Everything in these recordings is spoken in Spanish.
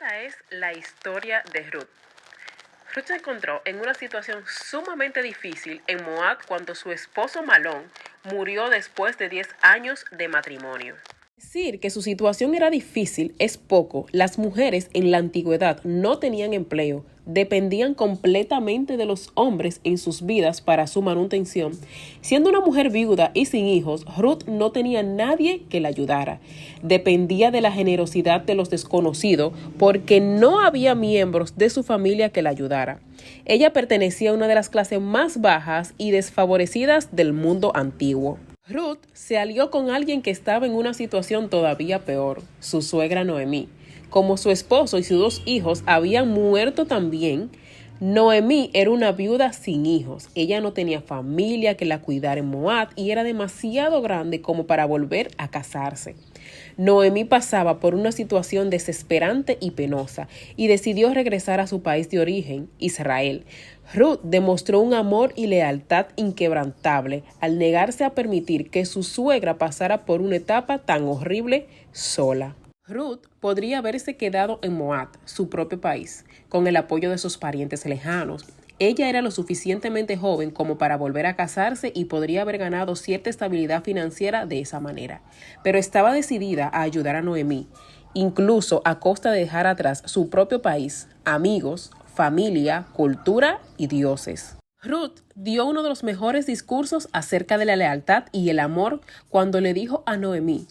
Esta es la historia de Ruth. Ruth se encontró en una situación sumamente difícil en Moab cuando su esposo Malón murió después de 10 años de matrimonio. Decir que su situación era difícil es poco. Las mujeres en la antigüedad no tenían empleo, dependían completamente de los hombres en sus vidas para su manutención. Siendo una mujer viuda y sin hijos, Ruth no tenía nadie que la ayudara. Dependía de la generosidad de los desconocidos porque no había miembros de su familia que la ayudara. Ella pertenecía a una de las clases más bajas y desfavorecidas del mundo antiguo. Ruth se alió con alguien que estaba en una situación todavía peor, su suegra Noemí. Como su esposo y sus 2 hijos habían muerto también, Noemí era una viuda sin hijos. Ella no tenía familia que la cuidara en Moab y era demasiado grande como para volver a casarse. Noemí pasaba por una situación desesperante y penosa y decidió regresar a su país de origen, Israel. Ruth demostró un amor y lealtad inquebrantable al negarse a permitir que su suegra pasara por una etapa tan horrible sola. Ruth podría haberse quedado en Moab, su propio país, con el apoyo de sus parientes lejanos. Ella era lo suficientemente joven como para volver a casarse y podría haber ganado cierta estabilidad financiera de esa manera. Pero estaba decidida a ayudar a Noemí, incluso a costa de dejar atrás su propio país, amigos, familia, cultura y dioses. Ruth dio uno de los mejores discursos acerca de la lealtad y el amor cuando le dijo a Noemí: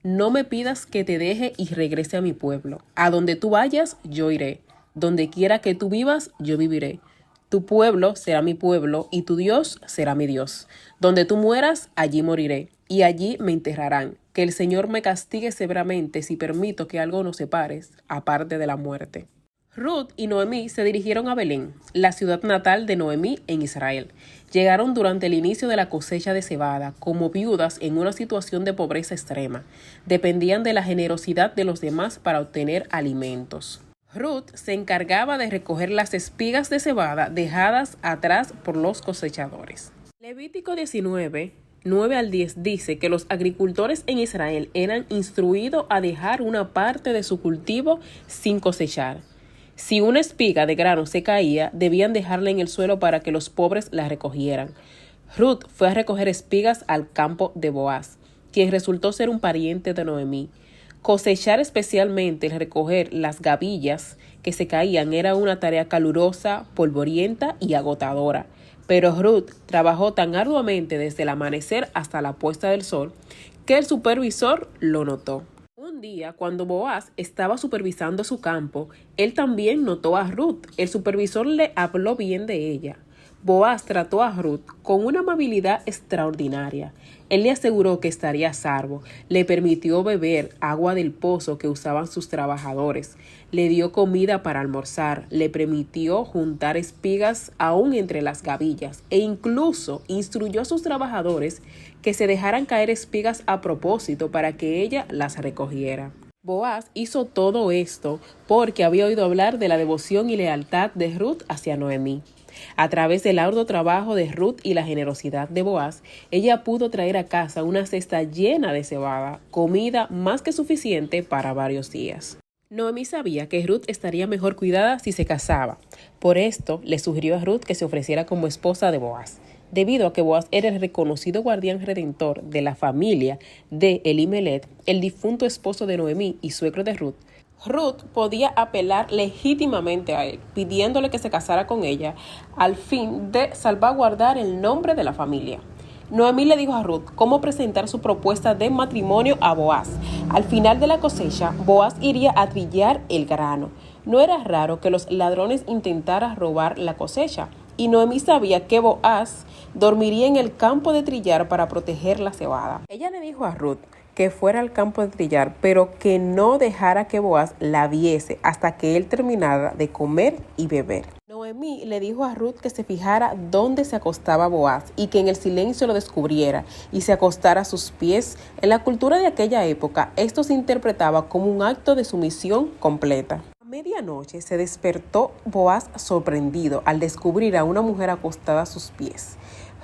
«No me pidas que te deje y regrese a mi pueblo. A donde tú vayas, yo iré. Donde quiera que tú vivas, yo viviré. Tu pueblo será mi pueblo y tu Dios será mi Dios. Donde tú mueras, allí moriré y allí me enterrarán. Que el Señor me castigue severamente si permito que algo nos separe, aparte de la muerte». Ruth y Noemí se dirigieron a Belén, la ciudad natal de Noemí en Israel. Llegaron durante el inicio de la cosecha de cebada, como viudas en una situación de pobreza extrema. Dependían de la generosidad de los demás para obtener alimentos. Ruth se encargaba de recoger las espigas de cebada dejadas atrás por los cosechadores. Levítico 19, 9 al 10 dice que los agricultores en Israel eran instruidos a dejar una parte de su cultivo sin cosechar. Si una espiga de grano se caía, debían dejarla en el suelo para que los pobres la recogieran. Ruth fue a recoger espigas al campo de Boaz, quien resultó ser un pariente de Noemí. Cosechar, especialmente el recoger las gavillas que se caían, era una tarea calurosa, polvorienta y agotadora. Pero Ruth trabajó tan arduamente desde el amanecer hasta la puesta del sol que el supervisor lo notó. Un día, cuando Boaz estaba supervisando su campo, él también notó a Ruth. El supervisor le habló bien de ella. Boaz trató a Ruth con una amabilidad extraordinaria. Él le aseguró que estaría a salvo, le permitió beber agua del pozo que usaban sus trabajadores, le dio comida para almorzar, le permitió juntar espigas aún entre las gavillas e incluso instruyó a sus trabajadores que se dejaran caer espigas a propósito para que ella las recogiera. Boaz hizo todo esto porque había oído hablar de la devoción y lealtad de Ruth hacia Noemí. A través del arduo trabajo de Ruth y la generosidad de Boaz, ella pudo traer a casa una cesta llena de cebada, comida más que suficiente para varios días. Noemí sabía que Ruth estaría mejor cuidada si se casaba. Por esto, le sugirió a Ruth que se ofreciera como esposa de Boaz. Debido a que Boaz era el reconocido guardián redentor de la familia de Elimelech, el difunto esposo de Noemí y suegro de Ruth, Ruth podía apelar legítimamente a él, pidiéndole que se casara con ella, al fin de salvaguardar el nombre de la familia. Noemí le dijo a Ruth cómo presentar su propuesta de matrimonio a Boaz. Al final de la cosecha, Boaz iría a trillar el grano. No era raro que los ladrones intentaran robar la cosecha, y Noemí sabía que Boaz dormiría en el campo de trillar para proteger la cebada. Ella le dijo a Ruth que fuera al campo de trillar, pero que no dejara que Boaz la viese hasta que él terminara de comer y beber. Noemí le dijo a Ruth que se fijara dónde se acostaba Boaz y que en el silencio lo descubriera y se acostara a sus pies. En la cultura de aquella época, esto se interpretaba como un acto de sumisión completa. A medianoche se despertó Boaz sorprendido al descubrir a una mujer acostada a sus pies.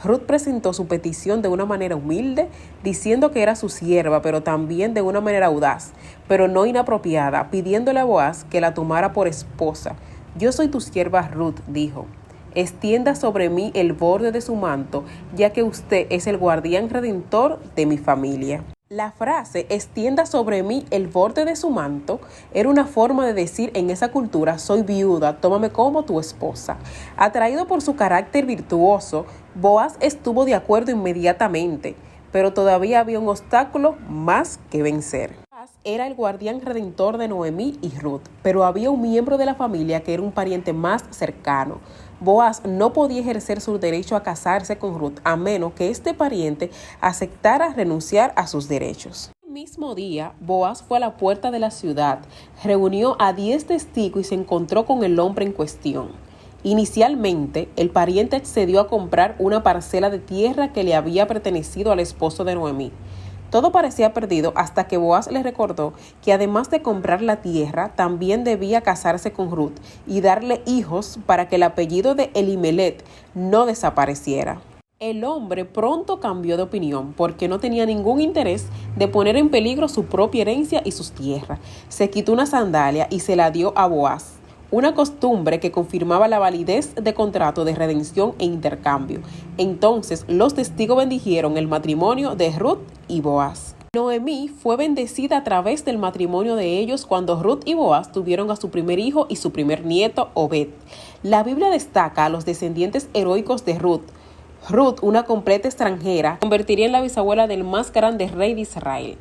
Ruth presentó su petición de una manera humilde, diciendo que era su sierva, pero también de una manera audaz, pero no inapropiada, pidiéndole a Boaz que la tomara por esposa. Yo soy tu sierva Ruth, dijo. Extienda sobre mí el borde de su manto, ya que usted es el guardián redentor de mi familia. La frase extienda sobre mí el borde de su manto era una forma de decir en esa cultura: soy viuda, tómame como tu esposa. Atraído por su carácter virtuoso, Boaz estuvo de acuerdo inmediatamente, pero todavía había un obstáculo más que vencer. Boaz era el guardián redentor de Noemí y Ruth, pero había un miembro de la familia que era un pariente más cercano. Boaz no podía ejercer su derecho a casarse con Ruth a menos que este pariente aceptara renunciar a sus derechos. El mismo día, Boaz fue a la puerta de la ciudad, reunió a 10 testigos y se encontró con el hombre en cuestión. Inicialmente, el pariente accedió a comprar una parcela de tierra que le había pertenecido al esposo de Noemí. Todo parecía perdido hasta que Boaz le recordó que además de comprar la tierra, también debía casarse con Ruth y darle hijos para que el apellido de Elimelech no desapareciera. El hombre pronto cambió de opinión porque no tenía ningún interés de poner en peligro su propia herencia y sus tierras. Se quitó una sandalia y se la dio a Boaz, una costumbre que confirmaba la validez de contrato de redención e intercambio. Entonces los testigos bendijeron el matrimonio de Ruth y Boaz. Noemí fue bendecida a través del matrimonio de ellos cuando Ruth y Boaz tuvieron a su primer hijo y su primer nieto, Obed. La Biblia destaca a los descendientes heroicos de Ruth. Ruth, una completa extranjera, convertiría en la bisabuela del más grande rey de Israel.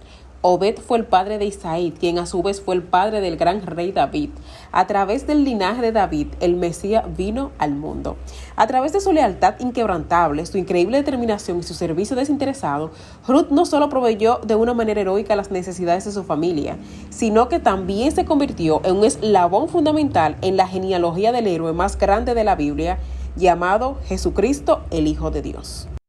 Obed fue el padre de Isaí, quien a su vez fue el padre del gran rey David. A través del linaje de David, el Mesías vino al mundo. A través de su lealtad inquebrantable, su increíble determinación y su servicio desinteresado, Ruth no solo proveyó de una manera heroica las necesidades de su familia, sino que también se convirtió en un eslabón fundamental en la genealogía del héroe más grande de la Biblia, llamado Jesucristo, el Hijo de Dios.